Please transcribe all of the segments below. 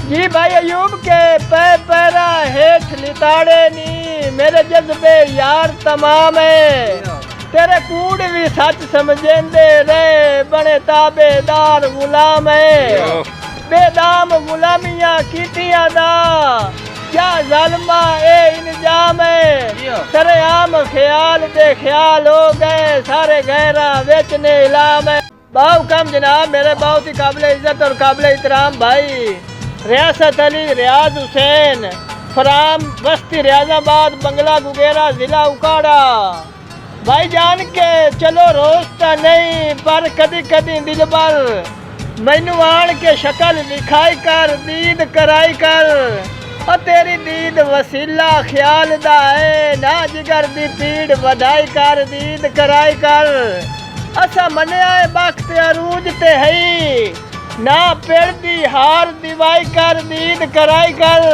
जी भाई अयूब के पैरा हेठ लिताड़े नी मेरे जज्बे यार तमाम है। तेरे कूड़ भी सच समझेंदे रे बने ताबेदार गुलाम है। बेदाम गुलामियां कीतियां दा क्या जालमा ए इंजाम है। सरेआम ख्याल दे ख्याल हो गए सारे गहरा बेचने इलाम है। बाऊ कम जनाब मेरे बहुत ही काबिल इज्जत और काबिल एहतराम भाई रियासत अली रियाज हुसैन फराम बस्ती रियाजाबाद बंगला गुगेरा जिला उकाड़ा। भाई जान के चलो रोज तो नहीं पर कदी कदी दिल पर मैनू आन के शक्ल विखाई कर दीद कराई कर और तेरी दीद वसीला ख्याल दा है ना जिगर दी पीड़ वधाई कर दीद कराई कर। असा मनिया है बख्त अरूज ते है ना पेड़ दी हार दिवाई कर दीद कराई कर।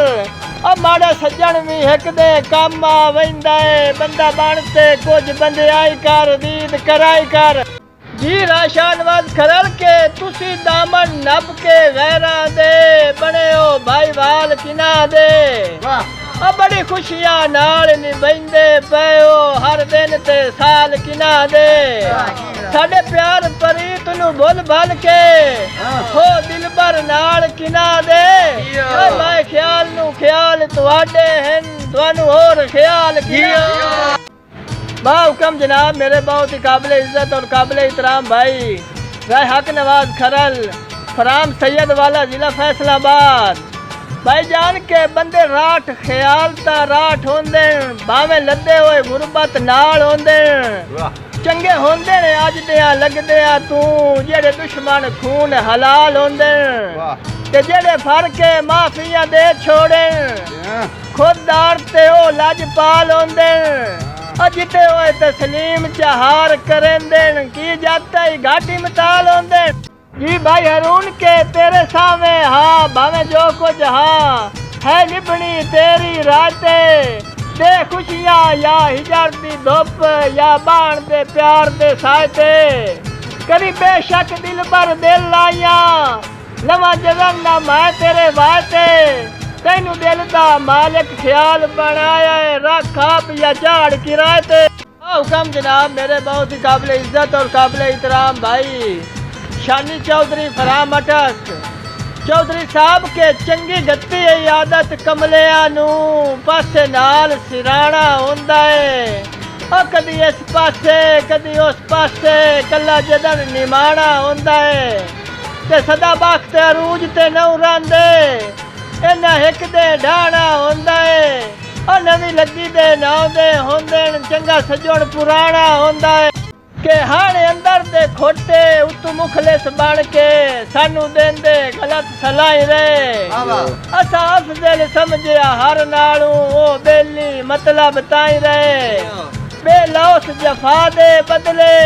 अब माड़ा सज्जन भी एक दे काम आ वैंदा है बंदा बनते कुछ बंदे आई कर दीद कराई कर। जी राशानवाज खरल के तुसी दामन नब के गैरा दे बने हो भाई वाल किना दे। अब बड़ी खुशियां नाल निभैंदे पे हो हर दिन ते साल किना दे। साडे प्यार प्रीत नु भुल भल के हो दिल भर नाल किना दे। मैं ख्याल नु ख्याल तुहाडे हैं तुहानू होर ख्याल किना। बाहुकम जनाब मेरे बहुत ही काबिल इज्जत और काबिल एहतराम भाई राय हक नवाज खरल फराम सैयद वाला जिला फैसलाबाद। भाई जान के बंदे राठ ख्याल ता राठ होंदे भावे लद्दे होए गुरबत नाल होंदे चंगे होंदे ने अज दियां लगदे आ तू जेड़े दुश्मन खून हलाल होंदे ते जेड़े फर के माफिया दे छोड़े खुददार ते ओ लजपाल होंदे जिते होए तस्लीम चहार करेंदे की जाता ही घाटी मताल होंदे। जी भाई हरून के तेरे सावे हाँ भावे जो कुछ हाँ है निभनी तेरी राते दे खुशियां या हिजर दी धुप या बाण दे प्यार दे सायते करी बेशक दिल पर दिल लाइया नवा जगन ना मैं तेरे वाते तेनू दिल दा मालिक ख्याल बनाया है रख आप या झाड़ किराए। हुक्म जनाब मेरे बहुत ही काबिल इज्जत और काबिल एहतराम भाई शानी चौधरी फराम अटक चौधरी साहब के चंगी गत्ती है आदत कमलिया नू पासे नाल सिराना होंदा है और कदी इस पासे कदी उस पासे कला जदन निमाना होंदा है ते सदा बख्त अरूज ते नौ रांदे इन्ना हिक दे ढाणा होंदा है और नवी लगी दे नाव दे होंदे चंगा सजण पुराना होंदा है के हाणे अंदर दे खोटे उतु मुखलिस बन के सानू देंदे गलत सलाही रे असा अफजल समझिया हर नालू ओ बेली मतलब ताई रे बेलौस जफा दे बदले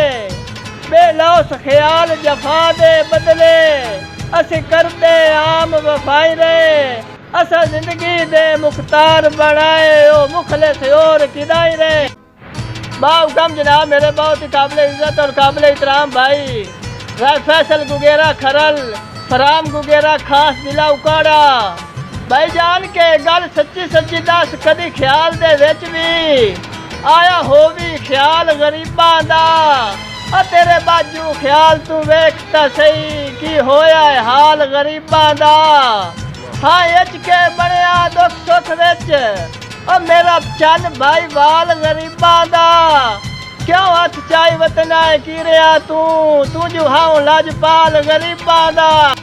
बेलौस ख्याल जफा दे बदले असी करते आम वफाई रे असा जिंदगी दे मुख्तार बनाए ओ मुखलिस और किदाई रे। बाहुकम जनाब मेरे बहुत ही काबिल इज्जत और काबिल एहतराम भाई राय फैसल गुगेरा खरल फराम गुगेरा खास जिला उकाड़ा। भाई जान के गल सच्ची सच्ची दस कदी ख्याल दे विच भी आया हो भी ख्याल गरीबां दा तेरे बाजू ख्याल तू वेखता सही की होया है हाल गरीबां दा। हाँ एच के बनया दुख सुख विच और मेरा चन भाई वाल गरीबां दा क्यों हथ चाई वतना है की रिया तू जो हाउ लजपाल गरीबां दा।